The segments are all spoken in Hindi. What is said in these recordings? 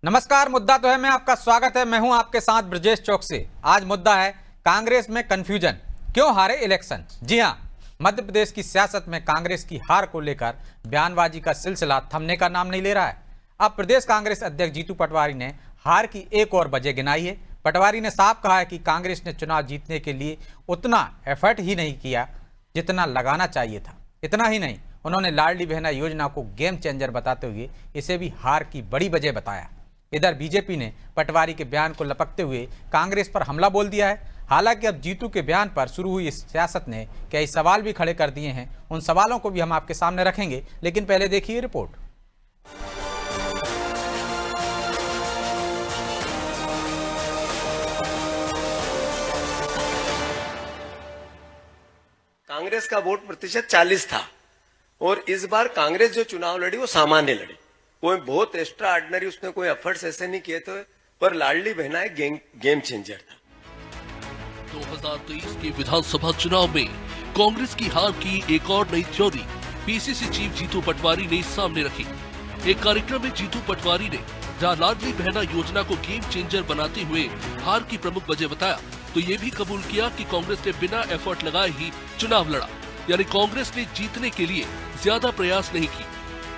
नमस्कार। मुद्दा तो है मैं आपका स्वागत है। मैं हूं आपके साथ ब्रजेश चौक से। आज मुद्दा है कांग्रेस में कंफ्यूजन, क्यों हारे इलेक्शन। जी हां, मध्य प्रदेश की सियासत में कांग्रेस की हार को लेकर बयानबाजी का सिलसिला थमने का नाम नहीं ले रहा है। अब प्रदेश कांग्रेस अध्यक्ष जीतू पटवारी ने हार की एक और वजह गिनाई है। पटवारी ने साफ कहा है कि कांग्रेस ने चुनाव जीतने के लिए उतना एफर्ट ही नहीं किया जितना लगाना चाहिए था। इतना ही नहीं, उन्होंने लाडली बहना योजना को गेम चेंजर बताते हुए इसे भी हार की बड़ी वजह बताया। इधर बीजेपी ने पटवारी के बयान को लपकते हुए कांग्रेस पर हमला बोल दिया है। हालांकि अब जीतू के बयान पर शुरू हुई इस सियासत ने कई सवाल भी खड़े कर दिए हैं। उन सवालों को भी हम आपके सामने रखेंगे, लेकिन पहले देखिए रिपोर्ट। कांग्रेस का वोट प्रतिशत 40 था और इस बार कांग्रेस जो चुनाव लड़ी वो सामान्य लड़ी। कोई बहुत एक्स्ट्रा ऑर्डिनरी उसने कोई एफर्ट्स ऐसे नहीं किए थे, पर लाडली बहना एक गेम चेंजर था। 2023 के विधानसभा चुनाव में कांग्रेस की हार की एक और नई theory PCC chief Jitu Patwari ने सामने रखी। एक कार्यक्रम में जीतू पटवारी ने जहां लाडली बहना योजना को गेम चेंजर बनाते हुए हार की प्रमुख वजह बताया, तो ये भी कबूल किया कि कांग्रेस ने बिना एफर्ट लगाए ही चुनाव लड़ा, यानी कांग्रेस ने जीतने के लिए ज्यादा प्रयास नहीं की।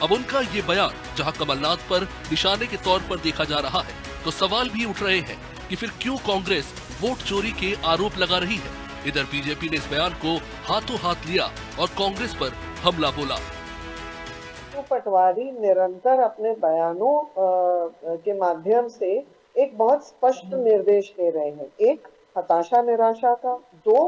अब उनका ये बयान जहां कमलनाथ पर निशाने के तौर पर देखा जा रहा है, तो सवाल भी उठ रहे हैं कि फिर क्यों कांग्रेस वोट चोरी के आरोप लगा रही है। इधर बीजेपी ने इस बयान को हाथों हाथ लिया और कांग्रेस पर हमला बोला। तो पटवारी निरंतर अपने बयानों के माध्यम से एक बहुत स्पष्ट निर्देश दे रहे हैं। एक, हताशा निराशा का। दो,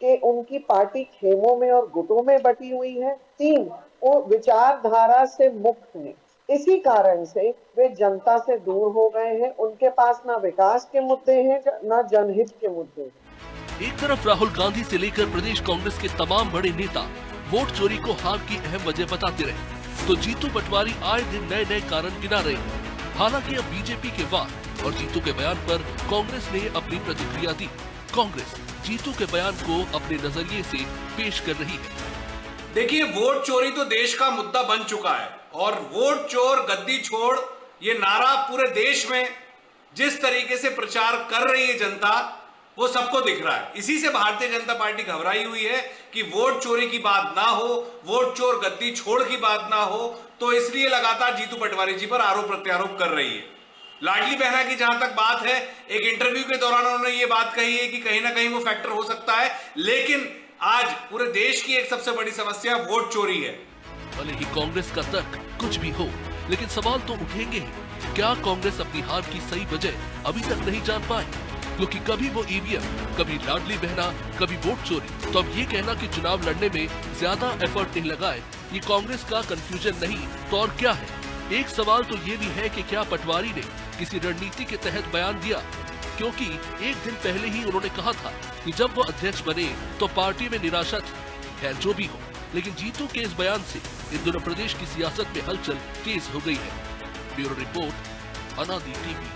कि उनकी पार्टी खेमों में और गुटों में बटी हुई है। तीन, वो विचारधारा से मुक्त है। इसी कारण से वे जनता से दूर हो गए हैं। उनके पास ना विकास के मुद्दे हैं, ना जनहित के मुद्दे हैं। एक तरफ राहुल गांधी से लेकर प्रदेश कांग्रेस के तमाम बड़े नेता वोट चोरी को हार की अहम वजह बताते रहे, तो जीतू पटवारी आए दिन नए नए कारण गिना रहे हैं। हालांकि अब बीजेपी के वार और जीतू के बयान पर कांग्रेस ने अपनी प्रतिक्रिया दी। कांग्रेस जीतू के बयान को अपने नजरिए से पेश कर रही है। देखिए, वोट चोरी तो देश का मुद्दा बन चुका है और वोट चोर गद्दी छोड़ ये नारा पूरे देश में जिस तरीके से प्रचार कर रही है जनता, वो सबको दिख रहा है। इसी से भारतीय जनता पार्टी घबराई हुई है कि वोट चोरी की बात ना हो, वोट चोर गद्दी छोड़ की बात ना हो, तो इसलिए लगातार जीतू पटवारी जी पर आरोप प्रत्यारोप कर रही है। लाडली बहना की जहां तक बात है, एक इंटरव्यू के दौरान उन्होंने ये बात कही है कि कहीं ना कहीं वो फैक्टर हो सकता है, लेकिन आज पूरे देश की एक सबसे बड़ी समस्या वोट चोरी है। भले ही कांग्रेस का तर्क कुछ भी हो, लेकिन सवाल तो उठेंगे ही। क्या कांग्रेस अपनी हार की सही वजह अभी तक नहीं जान पाई? क्योंकि कभी वो ईवीएम, कभी लाडली बहना, कभी वोट चोरी। तो अब ये कहना कि चुनाव लड़ने में ज्यादा एफर्ट नहीं लगाए, ये कांग्रेस का कंफ्यूजन नहीं तो और क्या है? एक सवाल तो ये भी है कि क्या पटवारी ने किसी रणनीति के तहत बयान दिया, क्योंकि एक दिन पहले ही उन्होंने कहा था कि जब वो अध्यक्ष बने तो पार्टी में निराशा थी। खैर जो भी हो, लेकिन जीतू के इस बयान से इन दोनों प्रदेश की सियासत में हलचल तेज हो गई है। ब्यूरो रिपोर्ट, अनादि टीवी।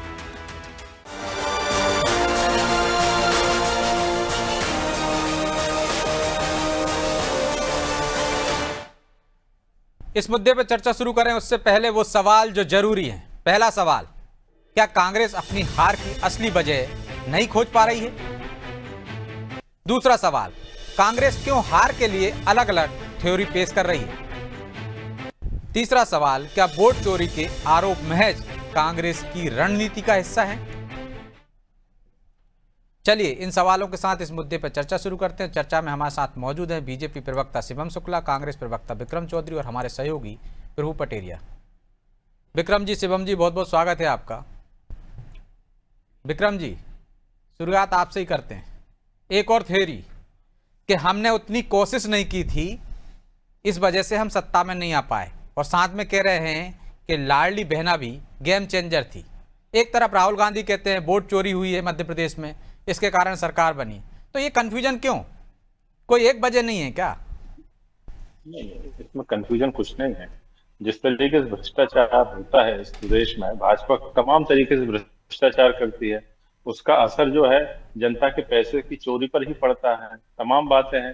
इस मुद्दे पर चर्चा शुरू करें उससे पहले वो सवाल जो जरूरी है। पहला सवाल, क्या कांग्रेस अपनी हार की असली वजह नहीं खोज पा रही है? दूसरा सवाल, कांग्रेस क्यों हार के लिए अलग अलग थ्योरी पेश कर रही है? तीसरा सवाल, क्या वोट चोरी के आरोप महज कांग्रेस की रणनीति का हिस्सा है? चलिए इन सवालों के साथ इस मुद्दे पर चर्चा शुरू करते हैं। चर्चा में हमारे साथ मौजूद हैं बीजेपी प्रवक्ता शिवम शुक्ला, कांग्रेस प्रवक्ता विक्रम चौधरी और हमारे सहयोगी प्रभु पटेरिया। विक्रम जी, शिवम जी, बहुत बहुत स्वागत है आपका। विक्रम जी, शुरुआत आपसे ही करते हैं। एक और थ्योरी कि हमने उतनी कोशिश नहीं की थी, इस वजह से हम सत्ता में नहीं आ पाए, और साथ में कह रहे हैं कि लाडली बहना भी गेम चेंजर थी। एक तरफ राहुल गांधी कहते हैं वोट चोरी हुई है मध्य प्रदेश में, इसके कारण सरकार बनी। तो ये कंफ्यूजन क्यों? कोई एक वजह नहीं है क्या? नहीं, इसमें कंफ्यूजन कुछ नहीं है। जिस तरीके से भ्रष्टाचार होता है इस देश में, भाजपा तमाम तरीके से भ्रष्टाचार करती है, उसका असर जो है जनता के पैसे की चोरी पर ही पड़ता है। तमाम बातें हैं,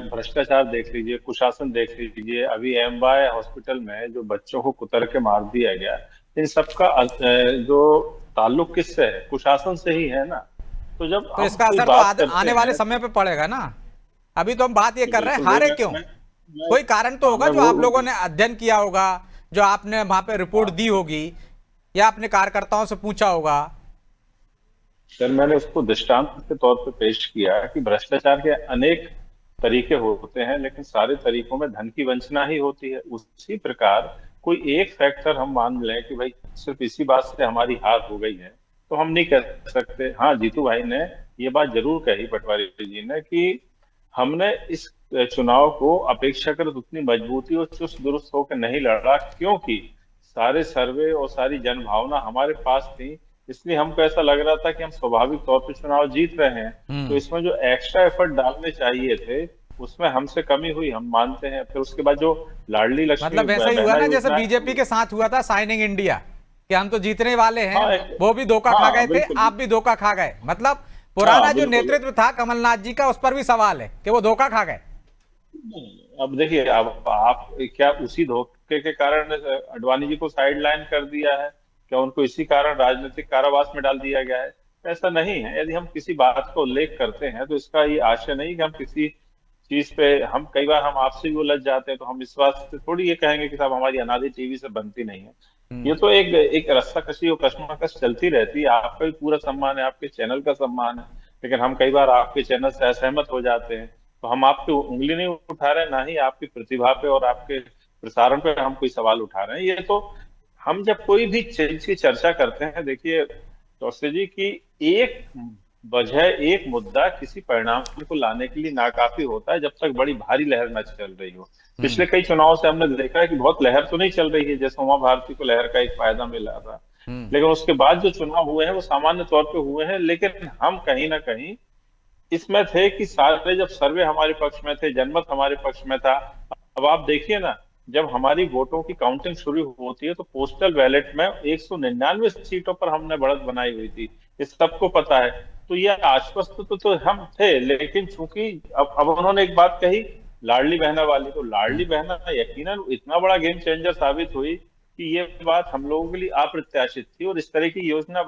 भ्रष्टाचार देख लीजिए, कुशासन देख लीजिए। अभी एमवाय हॉस्पिटल में जो बच्चों को कुतर के मार दिया गया, इन सबका जो ताल्लुक किससे है, कुशासन से ही है ना। तो जब तो हम इसका कोई असर तो बात करते आने वाले हैं, समय पे पड़ेगा ना। अभी तो हम बात ये कर रहे हैं बिल्कुल हारे मैं- क्यों। मैं- कोई कारण तो होगा मैं जो वो आप लोगों ने अध्ययन किया होगा, जो आपने वहां पे रिपोर्ट दी होगी, या अपने कार्यकर्ताओं से पूछा होगा। सर मैंने उसको दृष्टांत के तौर पे पेश किया कि भ्रष्टाचार के अनेक तरीके होते हैं, लेकिन सारे तरीकों में धन की वंचना ही होती है। उसी प्रकार कोई एक फैक्टर हम मान लें कि भाई सिर्फ इसी बात से हमारी हार हो गई है, तो हम नहीं कह सकते। हाँ, जीतू भाई ने ये बात जरूर कही, पटवारी जी ने, कि हमने इस चुनाव को अपेक्षाकृत उतनी मजबूती और चुस्त दुरुस्त होकर नहीं लड़ा, क्योंकि सारे सर्वे और सारी जनभावना हमारे पास थी। इसलिए हमको ऐसा लग रहा था कि हम स्वाभाविक तौर पे चुनाव जीत रहे हैं। तो इसमें जो एक्स्ट्रा एफर्ट डालने चाहिए थे, उसमें हमसे कमी हुई, हम मानते हैं। फिर उसके बाद जो लाडली लक्ष्मी मतलब वैसा ही हुआ बहना ना जैसे योजना- बीजेपी के साथ हुआ था साइनिंग इंडिया, कि हम तो जीतने वाले हैं। हाँ, वो भी धोखा हाँ, खा गए थे, बिल्कुल। आप भी धोखा खा गए। मतलब पुराना जो बिल्कुल। नेतृत्व था कमलनाथ जी का, उस पर भी सवाल है कि वो धोखा खा गए। अब देखिए, अब आप क्या उसी धोखे के कारण अडवाणी जी को साइड लाइन कर दिया है? क्या उनको इसी कारण राजनीतिक कारावास में डाल दिया गया है? ऐसा नहीं है। यदि हम किसी बात का उल्लेख करते हैं तो इसका ये आशय नहीं कि हम किसी चीज पे, हम कई बार हम आपसे भी उलझ जाते हैं, तो हम इस बात से थोड़ी ये कहेंगे कि साहब हमारी अनादि टीवी से बनती नहीं है। ये तो एक एक रस्साकशी और कशमकश चलती रहती है। आपका भी पूरा सम्मान है, आपके चैनल का सम्मान है, लेकिन हम कई बार आपके चैनल से असहमत हो जाते हैं। तो हम आप पे उंगली नहीं उठा रहे, ना ही आपकी प्रतिभा पे और आपके प्रसारण पे हम कोई सवाल उठा रहे हैं। ये तो हम जब कोई भी चीज की चर्चा करते हैं, देखिए चौरसे जी, की एक वजह, एक मुद्दा किसी परिणाम को लाने के लिए नाकाफी होता है जब तक बड़ी भारी लहर न चल रही हो। पिछले कई चुनाव से हमने देखा है कि बहुत लहर तो नहीं चल रही है, जैसे उमा भारती को लहर का एक फायदा मिला था, लेकिन उसके बाद जो चुनाव हुए हैं वो सामान्य तौर पे हुए हैं। लेकिन हम कहीं ना कहीं इसमें थे कि सारे जब सर्वे हमारे पक्ष में थे, जनमत हमारे पक्ष में था। अब आप देखिए ना, जब हमारी वोटों की काउंटिंग शुरू होती है तो पोस्टल बैलेट में 199 सीटों पर हमने बढ़त बनाई हुई थी, ये सबको पता है। तो ये आश्वस्त तो हम थे, लेकिन चूंकि अब उन्होंने एक बात कही लाडली बहना वाली, तो लाडली बहना यकीनन इतना बड़ा गेम चेंजर साबित हुई कि ये बात हम लोगों के लिए अप्रत्याशित थी। और इस तरह की योजना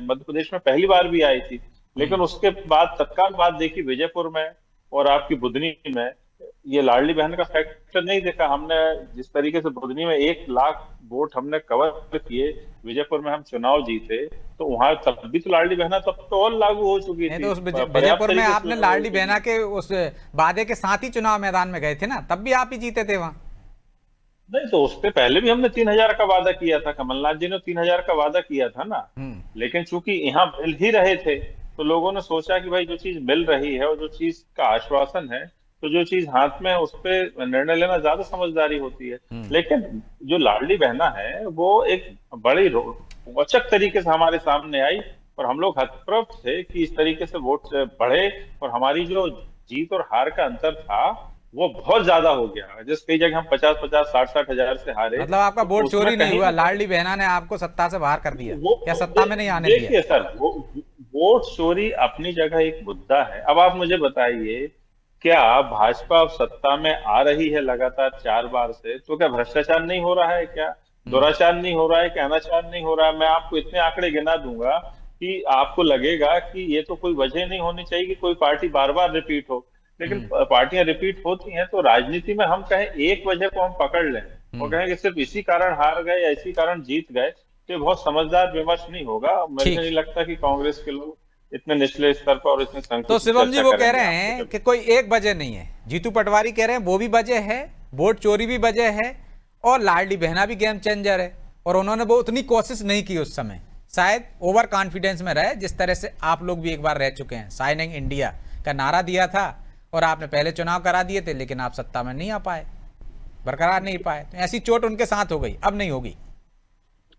मध्य प्रदेश में पहली बार भी आई थी, लेकिन उसके बाद तत्काल बात देखी विजयपुर में और आपकी बुधनी में, ये लाडली बहन का फैक्टर नहीं देखा हमने। जिस तरीके से बुधनी में 1 लाख वोट हमने कवर किए, विजयपुर में हम चुनाव जीते, तो वहां तब भी तो लाडली बहना तब तो और लागू हो चुकी नहीं थी। तो उस पर्याप्त विजयपुर में तरीके से आपने लागू लाडली हो चुकी बहना के उस वादे के साथ ही चुनाव मैदान में गए थे ना, तब भी आप ही जीते थे वहां। नहीं, तो उससे पहले भी हमने 3000 का वादा किया था, कमलनाथ जी ने 3000 का वादा किया था ना। लेकिन चूंकि यहाँ मिल ही रहे थे, तो लोगों ने सोचा कि भाई जो चीज मिल रही है और जो चीज का आश्वासन है, तो जो चीज हाथ में है उस पर निर्णय लेना ज्यादा समझदारी होती है। लेकिन जो लाडली बहना है वो एक बड़ी रोचक तरीके से हमारे सामने आई, और हम लोग हतप्रभ थे कि इस तरीके से वोट बढ़े, और हमारी जो जीत और हार का अंतर था वो बहुत ज्यादा हो गया। जिस कई जगह हम 50-50, 60-60 हजार से हारे। मतलब आपका वोट उसमें चोरी नहीं कहीं हुआ, ना- लाडली बहना ने आपको सत्ता से बाहर कर दिया, वो या सत्ता में नहीं आने दिया। देखिए सर, वोट चोरी अपनी जगह एक मुद्दा है। अब आप मुझे बताइए, क्या भाजपा अब सत्ता में आ रही है लगातार 4 बार से, तो क्या भ्रष्टाचार नहीं हो रहा है? क्या दुराचार नहीं हो रहा है? क्या अनाचार नहीं हो रहा है? मैं आपको इतने आंकड़े गिना दूंगा कि आपको लगेगा कि ये तो कोई वजह नहीं होनी चाहिए कि कोई पार्टी बार बार रिपीट हो। लेकिन पार्टियां रिपीट होती हैं, तो राजनीति में हम कहें एक वजह को हम पकड़ लें और कहें कि सिर्फ इसी कारण हार गए या इसी कारण जीत गए, तो बहुत समझदार विमर्श नहीं होगा। मुझे नहीं लगता कि कांग्रेस के लोग इतने निचले स्तर पर और इतने संकुचित तो शिवम जी चर्चा वो कह करेंगे रहे हैं कि कोई एक वजह नहीं है, जीतू पटवारी कह रहे हैं वो भी वजह है, वोट चोरी भी वजह है, और लाडली बहना भी गेम चेंजर है। और उन्होंने वो उतनी कोशिश नहीं की उस समय, शायद ओवर कॉन्फिडेंस में रहे, जिस तरह से आप लोग भी एक बार रह चुके हैं। साइनिंग इंडिया का नारा दिया था और आपने पहले चुनाव करा दिए थे, लेकिन आप सत्ता में नहीं आ पाए, बरकरार नहीं पाए। तो ऐसी चोट उनके साथ हो गई, अब नहीं होगी।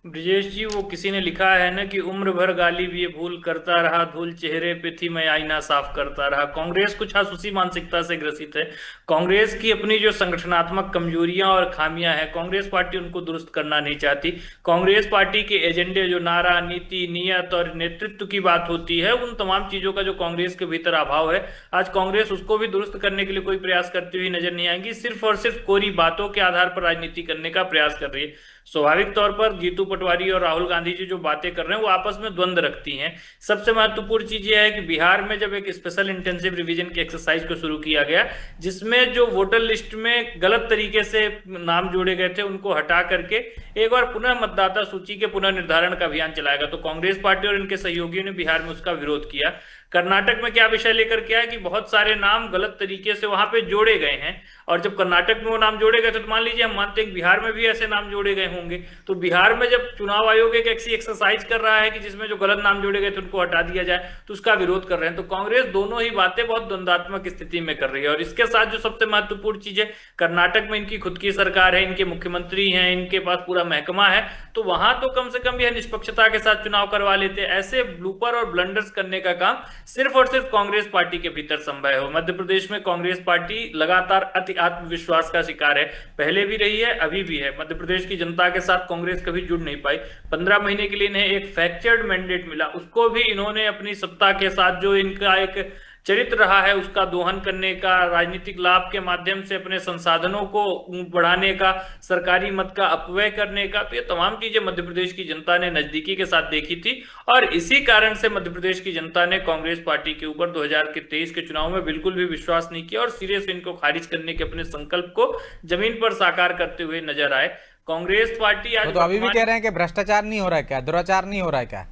ब्रजेश जी, वो किसी ने लिखा है ना कि उम्र भर गालिब ये भूल करता रहा, धूल चेहरे पे थी मैं आईना साफ करता रहा। कांग्रेस कुछ आज उसी मानसिकता से ग्रसित है। कांग्रेस की अपनी जो संगठनात्मक कमजोरियां और खामियां हैं, कांग्रेस पार्टी उनको दुरुस्त करना नहीं चाहती। कांग्रेस पार्टी के एजेंडे, जो नारा, नीति, नियत और नेतृत्व की बात होती है, उन तमाम चीजों का जो कांग्रेस के भीतर अभाव है, आज कांग्रेस उसको भी दुरुस्त करने के लिए कोई प्रयास करती हुई नजर नहीं आएगी। सिर्फ और सिर्फ कोरी बातों के आधार पर राजनीति करने का प्रयास कर रही है। स्वाभाविक तौर पर जीतू पटवारी और राहुल गांधी जी जो बातें कर रहे हैं वो आपस में द्वंद्व रखती हैं। सबसे महत्वपूर्ण चीज ये है कि बिहार में जब एक स्पेशल इंटेंसिव रिवीजन की एक्सरसाइज को शुरू किया गया, जिसमें जो वोटर लिस्ट में गलत तरीके से नाम जोड़े गए थे उनको हटा करके एक बार पुनः मतदाता सूची के पुनर्निर्धारण का अभियान चलाया गया, तो कांग्रेस पार्टी और इनके सहयोगियों ने बिहार में उसका विरोध किया। कर्नाटक में क्या विषय लेकर के आया कि बहुत सारे नाम गलत तरीके से वहां पे जोड़े गए हैं, और जब कर्नाटक में वो नाम जोड़े गए थे तो मान लीजिए हम मानते हैं कि बिहार में भी ऐसे नाम जोड़े गए होंगे, तो बिहार में जब चुनाव आयोग एक ऐसी एक्सरसाइज कर रहा है कि जिसमें जो गलत नाम जोड़े गए थे उनको हटा दिया जाए, तो उसका विरोध कर रहे हैं। तो कांग्रेस दोनों ही बातें बहुत द्वंद्वात्मक स्थिति में कर रही है। और इसके साथ जो सबसे महत्वपूर्ण चीज है, कर्नाटक में इनकी खुद की सरकार है, इनके मुख्यमंत्री हैं, इनके पास पूरा महकमा है, तो वहां तो कम से कम यह निष्पक्षता के साथ चुनाव करवा लेते। ऐसे ब्लूपर और ब्लंडर्स करने का काम सिर्फ और सिर्फ कांग्रेस पार्टी के भीतर संभव है। मध्य प्रदेश में कांग्रेस पार्टी लगातार अति आत्मविश्वास का शिकार है, पहले भी रही है, अभी भी है। मध्य प्रदेश की जनता के साथ कांग्रेस कभी जुड़ नहीं पाई। 15 महीने के लिए इन्हें एक फ्रैक्चर्ड मैंडेट मिला, उसको भी इन्होंने अपनी सत्ता के साथ जो इनका एक चरित्र रहा है उसका दोहन करने का, राजनीतिक लाभ के माध्यम से अपने संसाधनों को बढ़ाने का, सरकारी मत का अपव्यय करने का, तो ये तमाम चीजें मध्य प्रदेश की जनता ने नजदीकी के साथ देखी थी। और इसी कारण से मध्य प्रदेश की जनता ने कांग्रेस पार्टी के ऊपर 2023 के चुनाव में बिल्कुल भी विश्वास नहीं किया और सिरे से इनको खारिज करने के अपने संकल्प को जमीन पर साकार करते हुए नजर आए। कांग्रेस पार्टी आज तो अभी भी कह रहे हैं कि भ्रष्टाचार नहीं हो रहा है क्या, दुराचार नहीं हो रहा है क्या,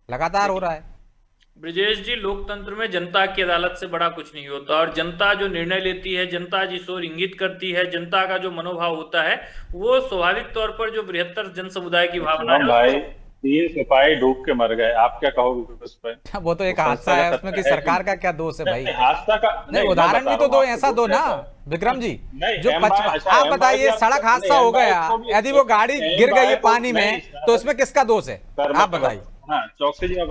लगातार हो रहा है। ब्रिजेश जी, लोकतंत्र में जनता की अदालत से बड़ा कुछ नहीं होता, और जनता जो निर्णय लेती है, जनता जिस ओर इंगित करती है, जनता का जो मनोभाव होता है, वो स्वाभाविक तौर पर जो बृहत्तर जन समुदाय की भावना है। भाई 3 सिपाही डूब के मर गए, आप क्या कहोगे उस पर? वो तो एक हादसा है, उसमें कि सरकार का क्या दोष है भाई? हादसा का नहीं, उदाहरण भी तो दो, ऐसा दो ना विक्रम जी, जो आप बताइए सड़क हादसा हो गया, यदि वो गाड़ी गिर गई है पानी में तो उसमें किसका दोष है, आप बताइए। हाँ, चौकसी जी मैं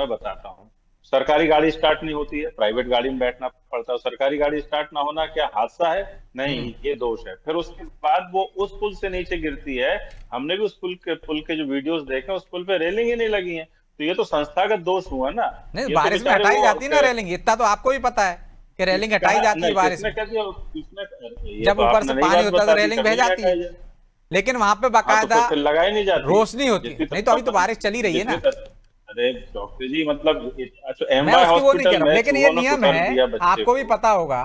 बताता हूँ। सरकारी गाड़ी स्टार्ट नहीं होती है, प्राइवेट गाड़ी में बैठना पड़ता है। सरकारी गाड़ी स्टार्ट ना होना क्या हादसा है? नहीं, ये दोष है। फिर उसके बाद वो उस पुल से नीचे गिरती है, हमने भी उस पुल के जो वीडियोस देखे, उस पुल पे रेलिंग ही नहीं लगी है, तो ये तो संस्थागत दोष हुआ ना। नहीं, बारिश में हटाई जाती ना रेलिंग, इतना तो आपको भी पता है कि रेलिंग हटाई जाती है बारिश में, जब ऊपर से पानी होता है तो रेलिंग बह जाती है, लेकिन वहां पे बाकायदा लगाई नहीं जाती, रोशनी होती है। नहीं तो अभी तो बारिश चली रही है ना। अरे डॉक्टर जी, मतलब मैं उसकी वो नहीं कह रहा हूँ, लेकिन ये नियम है, आपको भी पता होगा,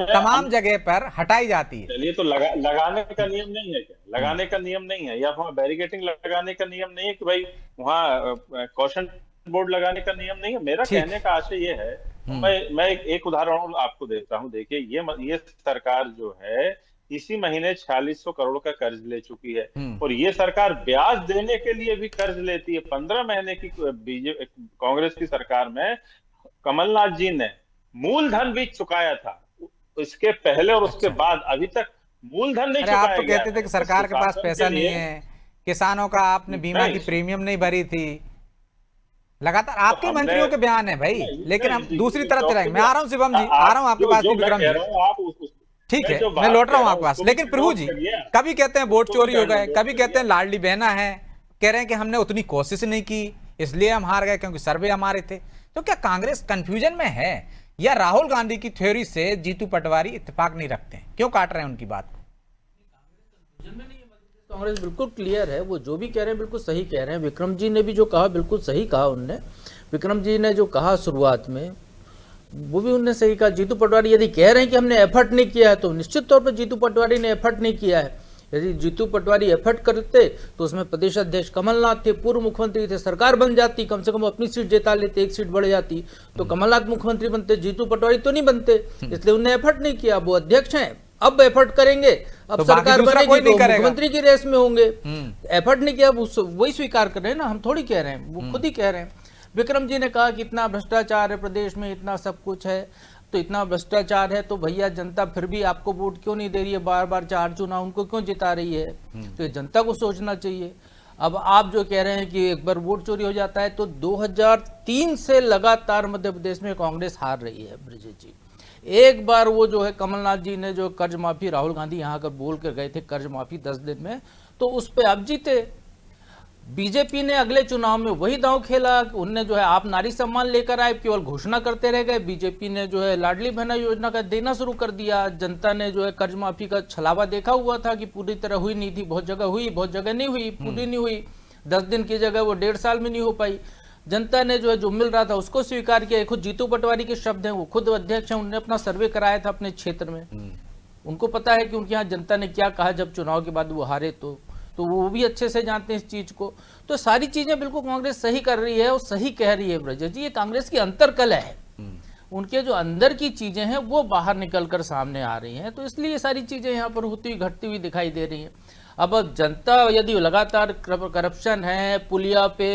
तमाम जगह पर हटाई जाती है। चलिए, तो लगाने का नियम नहीं है क्या? लगाने का नियम नहीं है, या वहाँ बैरिकेटिंग लगाने का नियम नहीं है कि भाई वहाँ कॉशन बोर्ड लगाने का नियम नहीं है? मेरा कहने का आशय ये है, मैं एक उदाहरण आपको देता हूँ। देखिए, ये सरकार जो है इसी महीने 4600 करोड़ का कर्ज ले चुकी है, और ये सरकार ब्याज देने के लिए भी कर्ज लेती है। 15 महीने की कांग्रेस की सरकार में कमलनाथ जी ने मूलधन भी चुकाया था, इसके पहले और उसके बाद अभी तक मूलधन नहीं चुकाया आप तो कहते थे कि सरकार के पास पैसा नहीं है, किसानों का आपने बीमा की प्रीमियम नहीं भरी थी, लगातार आपके मंत्रियों के बयान है भाई। लेकिन हम दूसरी तरफ चलाएंगे। मैं आ रहा हूँ शिवम जी, आ रहा हूँ आपके पास, विक्रम जी, ठीक है, मैं लौट रहा हूँ आपके पास। लेकिन प्रभु जी, कभी कहते हैं वोट चोरी हो गए, कभी कहते हैं लाडली बहना है, कह रहे हैं कि हमने उतनी कोशिश नहीं की इसलिए हम हार गए क्योंकि सर्वे हमारे थे। तो क्या कांग्रेस कंफ्यूजन में है, या राहुल गांधी की थ्योरी से जीतू पटवारी इत्तेफाक नहीं रखते हैं? क्यों काट रहे हैं उनकी बात को? कांग्रेस बिल्कुल क्लियर है, वो जो भी कह रहे हैं बिल्कुल सही कह रहे हैं। विक्रम जी ने भी जो कहा बिल्कुल सही कहा उनने। विक्रम जी ने जो कहा शुरुआत में, वो भी उनने सही कहा। जीतू पटवारी यदि कह रहे हैं कि हमने एफर्ट नहीं किया है, तो निश्चित तौर पर जीतू पटवारी ने एफर्ट नहीं किया है। यदि जीतू पटवारी एफर्ट करते तो उसमें प्रदेश अध्यक्ष कमलनाथ थे, पूर्व मुख्यमंत्री थे, सरकार बन जाती, कम से कम अपनी सीट जिता लेते, एक सीट बढ़ जाती, तो कमलनाथ मुख्यमंत्री बनते, जीतू पटवारी तो नहीं बनते। इसलिए उन्होंने एफर्ट नहीं किया। वो अध्यक्ष हैं, अब एफर्ट करेंगे, अब तो सरकार बनेगी तो मुख्यमंत्री की रेस में होंगे। एफर्ट नहीं किया, वही स्वीकार कर रहे हैं ना, हम थोड़ी कह रहे हैं, वो खुद ही कह रहे हैं। विक्रम जी ने कहा कि इतना भ्रष्टाचार है प्रदेश में, इतना सब कुछ है, तो इतना भ्रष्टाचार है तो भैया जनता फिर भी आपको वोट क्यों नहीं दे रही है? बार बार 4 चुनाव उनको क्यों जिता रही है? तो ये जनता को सोचना चाहिए। अब आप जो कह रहे हैं कि एक बार वोट चोरी हो जाता है, तो 2003 से लगातार मध्य प्रदेश में कांग्रेस हार रही है ब्रिजेश जी। एक बार वो जो है कमलनाथ जी ने जो कर्ज माफी, राहुल गांधी यहाँ आकर बोल कर गए थे कर्ज माफी 10 दिन में, तो उस पर आप जीते। बीजेपी ने अगले चुनाव में वही दांव खेला, उनने जो है आप नारी सम्मान लेकर आए, केवल घोषणा करते रह गए। बीजेपी ने जो है लाडली बहना योजना का देना शुरू कर दिया। जनता ने जो है कर्ज माफी का छलावा देखा हुआ था कि पूरी तरह हुई नहीं थी, बहुत जगह हुई, बहुत जगह नहीं हुई, पूरी नहीं हुई। 10 दिन की जगह वो 1.5 साल में नहीं हो पाई। जनता ने जो है जो मिल रहा था उसको स्वीकार किया। खुद जीतू पटवारी के शब्द हैं, वो खुद अध्यक्ष हैं, उन्होंने अपना सर्वे कराया था अपने क्षेत्र में, उनको पता है कि उनके यहाँ जनता ने क्या कहा जब चुनाव के बाद वो हारे, तो वो भी अच्छे से जानते हैं इस चीज को। तो सारी चीजें बिल्कुल कांग्रेस सही कर रही है और सही कह रही है ब्रजेश जी। ये कांग्रेस की अंतर्कलह है, उनके जो अंदर की चीजें हैं वो बाहर निकलकर सामने आ रही हैं, तो इसलिए ये सारी चीजें यहाँ पर होती हुई घटती हुई दिखाई दे रही हैं। अब जनता यदि लगातार करप्शन है, पुलिया पे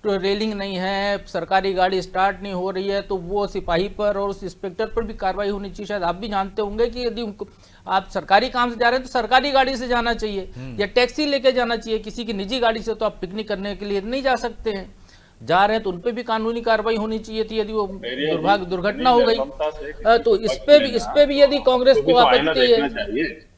तो रेलिंग नहीं है, सरकारी गाड़ी स्टार्ट नहीं हो रही है, तो वो सिपाही पर और उस इंस्पेक्टर पर भी कार्रवाई होनी चाहिए। शायद आप भी जानते होंगे कि यदि उनको आप सरकारी काम से जा रहे हैं तो सरकारी गाड़ी से जाना चाहिए या टैक्सी लेके जाना चाहिए। किसी की निजी गाड़ी से तो आप पिकनिक करने के लिए नहीं जा सकते हैं। जा रहे हैं तो उन पे भी कानूनी कार्रवाई होनी चाहिए थी यदि वो दुर्घटना हो गई। तो इस पे भी यदि कांग्रेस को आपत्ति है।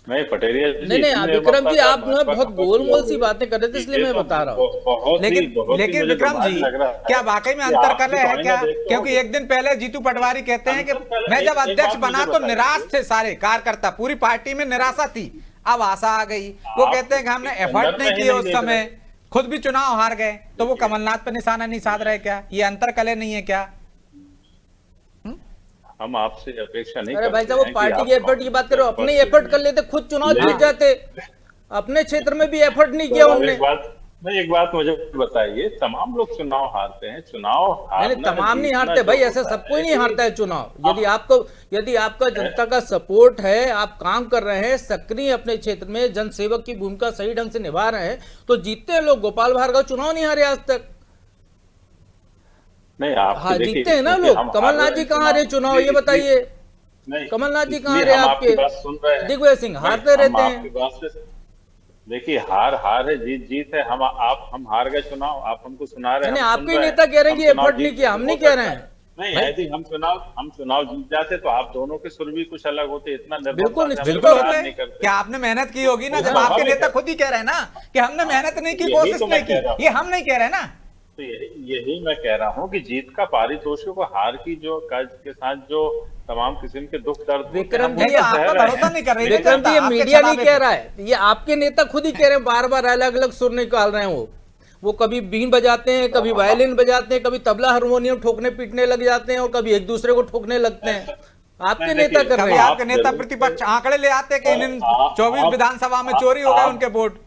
नहीं पटेरिया जी, नहीं विक्रम जी, आप जो है बहुत गोलमोल सी बातें कर रहे थे, इसलिए मैं बता रहा हूँ। लेकिन विक्रम जी, क्या वाकई में अंतर्कलह है क्या? क्योंकि एक दिन पहले जीतू पटवारी कहते हैं कि मैं जब अध्यक्ष बना तो निराश थे सारे कार्यकर्ता, पूरी पार्टी में निराशा थी, अब आशा आ गई। वो कहते हैं कि हमने एफर्ट नहीं किए उस समय, खुद भी चुनाव हार गए, तो वो कमलनाथ पर निशाना नहीं साध रहे क्या? ये अंतर्कलह नहीं है क्या? हम आपसे अपेक्षा नहीं अरे भाई साहब, वो पार्टी के एफर्ट की बात करो, अपने एफर्ट कर लेते, खुद चुनाव जीत जाते। अपने क्षेत्र में भी एफर्ट नहीं किया उन्होंने। एक बात मुझे बताइए, तमाम लोग चुनाव हारते हैं, चुनाव तमाम नहीं हारते भाई, ऐसा सब कोई नहीं हारता है चुनाव। यदि आपका जनता का सपोर्ट है, आप काम कर रहे हैं, सक्रिय अपने क्षेत्र में जनसेवक की भूमिका सही ढंग से निभा रहे हैं, तो जीतते हैं लोग। गोपाल भार्गव चुनाव नहीं हारे आज तक। नहीं आप हाँ जीतते हैं ना लोग। कमलनाथ जी कहाँ रहे चुनाव, ये बताइए। कमलनाथ जी कहाँ रहे आपके? दिग्विजय सिंह हारते रहते हैं। देखिए हार है, जीत है। हम हार गए चुनाव, आप हमको सुना रहे हैं। आपके नेता कह रहे हैं कि एफर्ट नहीं किया, हम नहीं कह रहे हैं। नहीं यदि हम चुनाव जीत जाते तो आप दोनों के सुर भी कुछ अलग होते। इतना बिल्कुल होते। क्या आपने मेहनत की होगी ना? जब आपके नेता खुद ही कह रहे हैं ना कि हमने मेहनत नहीं की, कोशिश नहीं की, ये हम नहीं कह रहे ना। तो यही मैं कह रहा हूँ कि जीत का पारितोषिक को हार की जो कर्ज के साथ जो तमाम किस्म के दुख दर्द। विक्रम जी आपका भरोसा नहीं कर रहे। विक्रम जी ये मीडिया नहीं कह रहा है, ये आपके नेता खुद ही कह रहे हैं, बार बार अलग अलग सुर निकाल रहे हैं। वो कभी बीन बजाते हैं, कभी वायलिन बजाते हैं, कभी तबला हारमोनियम ठोकने पीटने लग जाते हैं और कभी एक दूसरे को ठोकने लगते हैं। आपके नेता कर रहे हैं। आपके नेता प्रतिपक्ष आंकड़े ले आते हैं कि इन 24 विधानसभा में चोरी हो गए उनके वोट।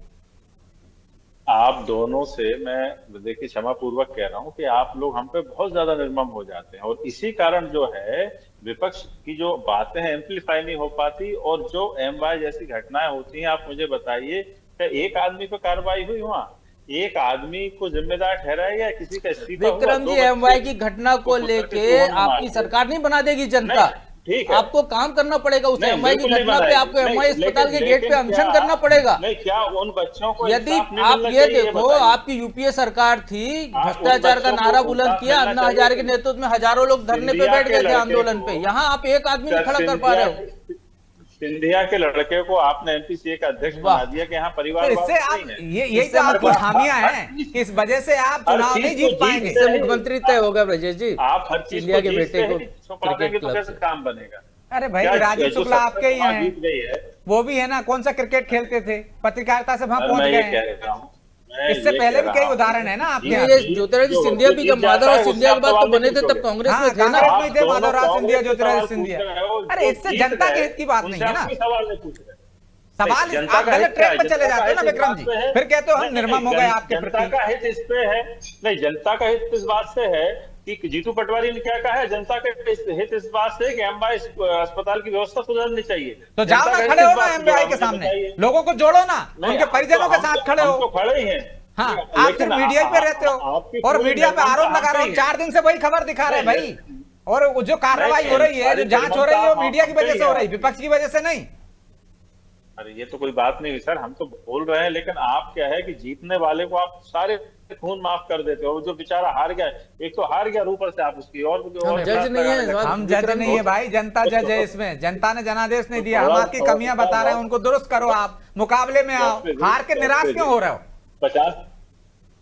आप दोनों से मैं देखिए क्षमा पूर्वक कह रहा हूं कि आप लोग हम पे बहुत ज्यादा निर्मम हो जाते हैं, और इसी कारण जो है विपक्ष की जो बातें हैं एम्पलीफाई नहीं हो पाती, और जो एमवाई जैसी घटनाएं होती हैं। आप मुझे बताइए क्या एक आदमी पे कार्रवाई हुई वहां? एक आदमी को जिम्मेदार ठहराया गया? किसी का इस्तीफा? विक्रम जी एमवाई की घटना को लेके आपकी सरकार नहीं बना देगी जनता, ठीक है, आपको काम करना पड़ेगा। उस एमआई की घटना पे आपको एमआई अस्पताल के गेट पे अनशन करना पड़ेगा। नहीं क्या उन बच्चों को यदि आप ये देखो, आपकी यूपीए सरकार थी, भ्रष्टाचार का नारा बुलंद किया, अन्ना हजारे के नेतृत्व में हजारों लोग धरने पे बैठ गए थे, आंदोलन पे। यहाँ आप एक आदमी नहीं खड़ा कर पा रहे हो। सिंधिया के लड़के को आपने एमपीसीए का अध्यक्ष बना दिया कि यहाँ परिवार। इससे आप यही तो आपकी खामियां हैं, इस वजह से आप चुनाव नहीं जीत पाएंगे। इससे मुख्यमंत्री तय होगा ब्रजेश जी। आप हर चीज सिंधिया के बेटे को क्रिकेट क्लब से काम बनेगा। अरे भाई राजीव शुक्ला आपके ही हैं, वो भी है ना, कौन सा क्रिकेट खेलते थे, पत्रकारिता से वहां पहुंच गए। इससे पहले भी कई उदाहरण है ना आपके। ज्योतिरादित्य सिंधिया भी जब माधवराव सिंधिया के बाद तो बने थे तब कांग्रेस में थे ना। कांग्रेस में थे माधवराव सिंधिया, ज्योतिरादित्य सिंधिया। अरे इससे जनता के हित की बात नहीं है ना। सवाल आप गलत ट्रैक पर चले जाते हो ना विक्रम जी, फिर कहते हो हम निर्मम हो गए आपके प्रति। जनता का हित इस पे है, नहीं जनता का हित इस बात से है कि जीतू पटवारी ने क्या कहा है, जनता का हित इस बात से कि एमवाई अस्पताल की व्यवस्था सुधरनी चाहिए। तो जाओ ना, खड़े हो ना एमवाई के सामने, लोगों को जोड़ो ना, उनके परिजनों के साथ खड़े हो। खड़े ही हैं। हाँ, आप सिर्फ मीडिया पे रहते हो और मीडिया पे आरोप लगा रहे हो। 4 दिन से वही खबर दिखा रहे भाई, और जो कार्रवाई हो रही है, जो जांच हो रही है, वो मीडिया की वजह से हो रही है, विपक्ष की वजह से नहीं। अरे ये तो कोई बात नहीं सर, हम तो बोल रहे हैं, लेकिन आप क्या है कि जीतने वाले को आप सारे खून माफ कर देते हो, जो बेचारा हार गया, एक तो हार गया, ऊपर से आप उसकी और जज नहीं है। हम जज नहीं है भाई, जनता जज है इसमें। जनता ने जनादेश नहीं दिया, हम आपकी कमियां बता रहे हैं, उनको दुरुस्त करो, आप मुकाबले में आओ। हार के निराश क्यों हो रहे हो? 50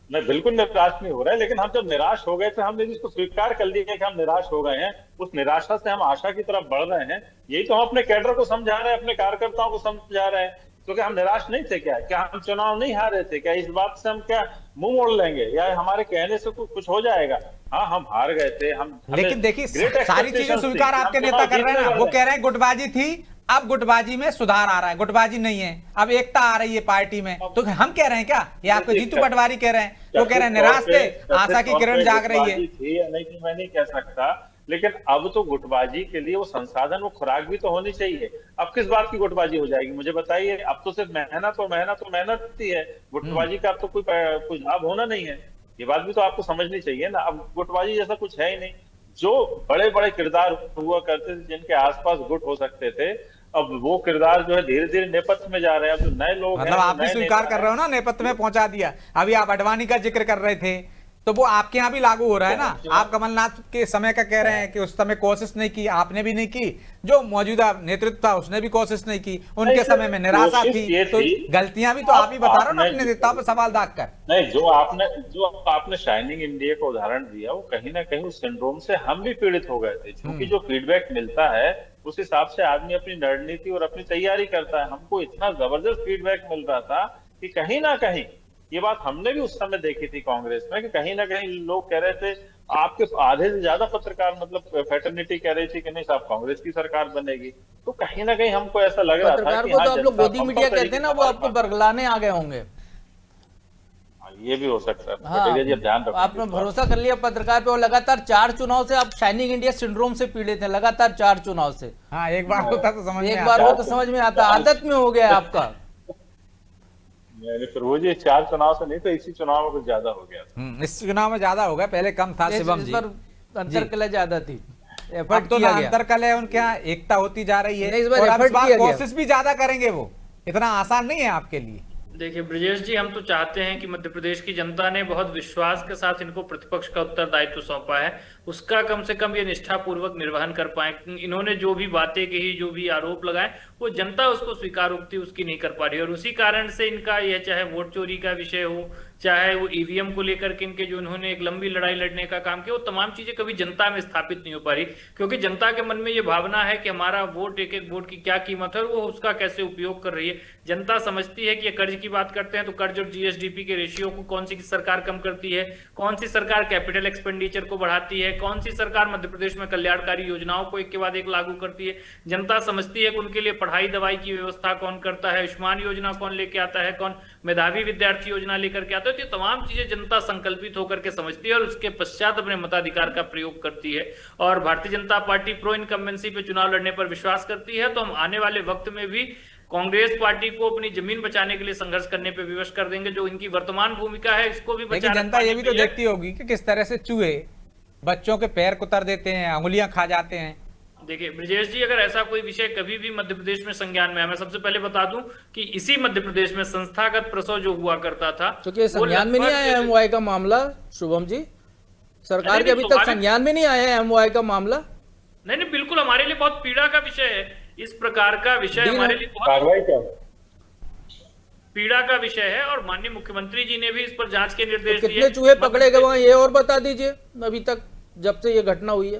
मैं बिल्कुल निराश नहीं हो रहा है, लेकिन हम जब निराश हो गए थे, हमने जिसको स्वीकार कर लिया कि हम निराश हो गए हैं, उस निराशा से हम आशा की तरफ बढ़ रहे हैं। यही तो हम अपने कैडर को समझा रहे हैं, अपने कार्यकर्ताओं को समझा रहे हैं तो क्या हम निराश नहीं थे? क्या हम चुनाव नहीं हारे थे? क्या इस बात से हम क्या मुंह मोड़ लेंगे, या हमारे कहने से कुछ हो जाएगा? हाँ, हम हार गए थे, हम लेकिन देखिए सारी चीजें स्वीकार आपके नेता कर रहे हैं ना। वो कह रहे हैं गुटबाजी थी, अब गुटबाजी में सुधार आ रहा है, गुटबाजी नहीं है, अब एकता आ रही है पार्टी में। तो हम कह रहे हैं क्या, ये आपको जीतू पटवारी कह रहे हैं? वो कह रहे हैं निराश थे, आशा की किरण जाग रही है। थी या नहीं थी मैं नहीं कह सकता, लेकिन अब तो गुटबाजी के लिए वो संसाधन, वो खुराक भी तो होनी चाहिए। अब किस बात की गुटबाजी हो जाएगी मुझे बताइए? अब तो सिर्फ मेहनत ही है, गुटबाजी का अब तो कोई लाभ होना नहीं है। ये बात भी तो आपको समझनी चाहिए ना। अब गुटबाजी जैसा कुछ है ही नहीं। जो बड़े बड़े किरदार हुआ करते थे, जिनके आसपास गुट हो सकते थे, अब वो किरदार जो है धीरे धीरे नेपथ्य में जा रहे हैं। अब जो नए लोग मतलब आप भी स्वीकार कर रहे हो ना, नेपथ्य में पहुंचा दिया। अभी आप अडवाणी का जिक्र कर रहे थे, तो वो आपके यहाँ भी लागू हो रहा है ना। आप कमलनाथ के समय का कह रहे हैं कि उस समय कोशिश नहीं की, आपने भी नहीं की, जो मौजूदा नेतृत्व था उसने भी कोशिश नहीं की, उनके समय में निराशा थी। तो गलतियां भी तो आप ही बता रहे हो ना अपने नेताओं पर सवाल दाग कर। नहीं, जो आपने शाइनिंग इंडिया का उदाहरण दिया, वो कहीं ना कहीं उस सिंड्रोम से हम भी पीड़ित हो गए थे। क्योंकि जो फीडबैक मिलता है उस हिसाब से आदमी अपनी रणनीति और अपनी तैयारी करता है। हमको इतना जबरदस्त फीडबैक मिल रहा था कि कहीं ना कहीं, ये बात हमने भी उस समय देखी थी कांग्रेस में, कि कहीं ना कहीं लोग कह रहे थे, आपके आधे से ज्यादा पत्रकार मतलब फैटर्निटी कह रही थी कि नहीं साहब कांग्रेस की सरकार बनेगी। तो कहीं ना कहीं हमको ऐसा लग रहा था पत्रकार कि को हाँ, तो आप लोग गोदी मीडिया कहते हैं ना, वो आपको बरगलाने आ गए होंगे। ये भी हो सकता है। हाँ, जी, ध्यान रखो, आपने भरोसा कर लिया पत्रकार पे, और लगातार 4 चुनाव से आप शाइनिंग इंडिया सिंड्रोम से पीड़ित हैं, लगातार 4 चुनाव से। हाँ, एक बार होता तो समझ में एक बार हो तो समझ में आता, आदत में हो गया आपका। फिर वो जी 4 चुनाव से नहीं तो इसी चुनाव में कुछ ज्यादा हो गया था। इस चुनाव में ज्यादा होगा, पहले कम था शिवम जी। अंतर कला ज्यादा थी, अब तो ना अंतर कल है, उनके यहाँ एकता होती जा रही है। इस बार कोशिश भी ज्यादा करेंगे, वो इतना आसान नहीं है आपके लिए। देखिए ब्रजेश जी, हम तो चाहते हैं कि मध्य प्रदेश की जनता ने बहुत विश्वास के साथ इनको प्रतिपक्ष का उत्तरदायित्व सौंपा है, उसका कम से कम ये निष्ठापूर्वक निर्वहन कर पाए। इन्होंने जो भी बातें कही, जो भी आरोप लगाए, वो जनता उसको स्वीकारोक्ति उसकी नहीं कर पा रही, और उसी कारण से इनका यह, चाहे वोट चोरी का विषय हो, चाहे वो ईवीएम को लेकर के इनके जो इन्होंने एक लंबी लड़ाई लड़ने का काम किया, वो तमाम चीजें कभी जनता में स्थापित नहीं हो पा रही। क्योंकि जनता के मन में ये भावना है कि हमारा वोट, एक एक वोट की क्या कीमत है, वो उसका कैसे उपयोग कर रही है। जनता समझती है कि ये कर्ज की बात करते हैं तो कर्ज और जीएसडीपी के रेशियो को कौन सी सरकार कम करती है, कौन सी सरकार कैपिटल एक्सपेंडिचर को बढ़ाती है, कौन सी सरकार मध्य प्रदेश में कल्याणकारी योजनाओं को एक के बाद एक लागू करती है। जनता समझती है कि उनके लिए पढ़ाई दवाई की व्यवस्था कौन करता है, आयुष्मान योजना कौन लेके आता है, कौन मेधावी विद्यार्थी योजना लेकर के आता है। तो ये तमाम चीजें जनता संकल्पित होकर के समझती है और उसके पश्चात अपने मताधिकार का प्रयोग करती है। और Bharatiya Janata party pro incumbency पे चुनाव लड़ने पर विश्वास करती है। तो हम आने वाले वक्त में भी कांग्रेस पार्टी को अपनी जमीन बचाने के लिए संघर्ष करने पे विवश कर देंगे। जो इनकी वर्तमान भूमिका है, इसको भी लेकिन जनता ये भी तो देखती होगी कि किस तरह से चूहे बच्चों के पैर कुतर देते हैं, अंगुलियां खा जाते हैं। देखिए ब्रजेश जी, अगर ऐसा कोई विषय कभी भी मध्य प्रदेश में संज्ञान में है, मैं सबसे पहले बता दूं कि इसी मध्य प्रदेश में संस्थागत प्रसव जो हुआ करता था, क्योंकि संज्ञान में नहीं आया एमवाई का मामला। शुभम जी, सरकार के अभी तक संज्ञान में नहीं आया है एमवाई का मामला। नहीं, बिल्कुल हमारे लिए बहुत पीड़ा का विषय है। इस प्रकार का विषय हमारे लिए बहुत पीड़ा का विषय है, और माननीय मुख्यमंत्री जी ने भी इस पर जांच के निर्देश दिए। कितने चूहे पकड़े गए वहां, ये और बता दीजिए अभी तक, जब से ये घटना हुई है।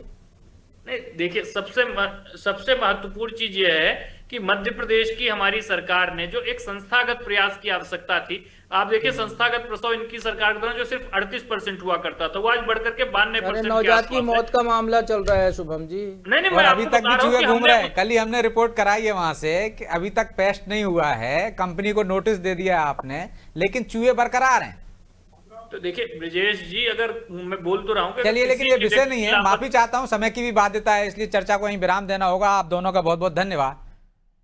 नहीं, देखिए सबसे महत्वपूर्ण चीज यह है कि मध्य प्रदेश की हमारी सरकार ने जो एक संस्थागत प्रयास की आवश्यकता थी, आप देखिए संस्थागत प्रसव इनकी सरकार के दौरान जो सिर्फ 38% हुआ करता था, वो आज बढ़कर के 92% नवजात की मौत का मामला चल रहा है शुभम जी। नहीं, और अभी तक भी चूहे घूम रहे हैं। कल ही हमने रिपोर्ट कराई है वहां से कि अभी तक पेस्ट नहीं हुआ है, कंपनी को नोटिस दे दिया आपने, लेकिन चूहे बरकरार हैं। तो देखिए ब्रजेश जी, अगर मैं बोल तो रहा हूँ, चलिए, लेकिन ये विषय नहीं है, माफी चाहता हूं, समय की भी बाध्यता है, इसलिए चर्चा को यहीं विराम देना होगा। आप दोनों का बहुत बहुत धन्यवाद।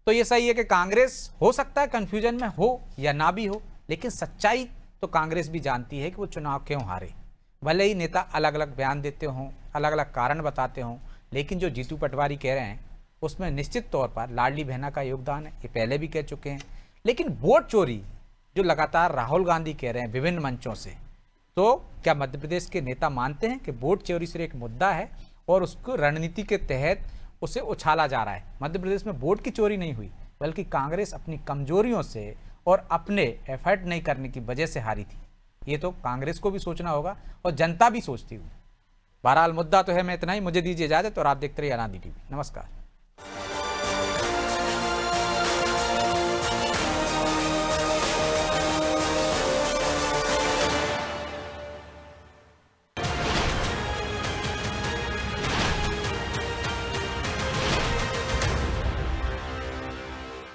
तो ये सही है कि कांग्रेस हो सकता है कंफ्यूजन में हो या ना भी हो, लेकिन सच्चाई तो कांग्रेस भी जानती है कि वो चुनाव क्यों हारे। भले ही नेता अलग अलग बयान देते हों, अलग अलग कारण बताते हों, लेकिन जो जीतू पटवारी कह रहे हैं उसमें निश्चित तौर पर लाडली बहना का योगदान है, ये पहले भी कह चुके हैं। लेकिन वोट चोरी जो लगातार राहुल गांधी कह रहे हैं विभिन्न मंचों से, तो क्या मध्य प्रदेश के नेता मानते हैं कि वोट चोरी सिर्फ एक मुद्दा है और उसको रणनीति के तहत उसे उछाला जा रहा है? मध्य प्रदेश में वोट की चोरी नहीं हुई, बल्कि कांग्रेस अपनी कमजोरियों से और अपने एफर्ट नहीं करने की वजह से हारी थी। ये तो कांग्रेस को भी सोचना होगा और जनता भी सोचती हुई। बहरहाल मुद्दा तो है। मैं इतना ही, मुझे दीजिए इजाजत और आप देखते रहिए आनंद टीवी। नमस्कार।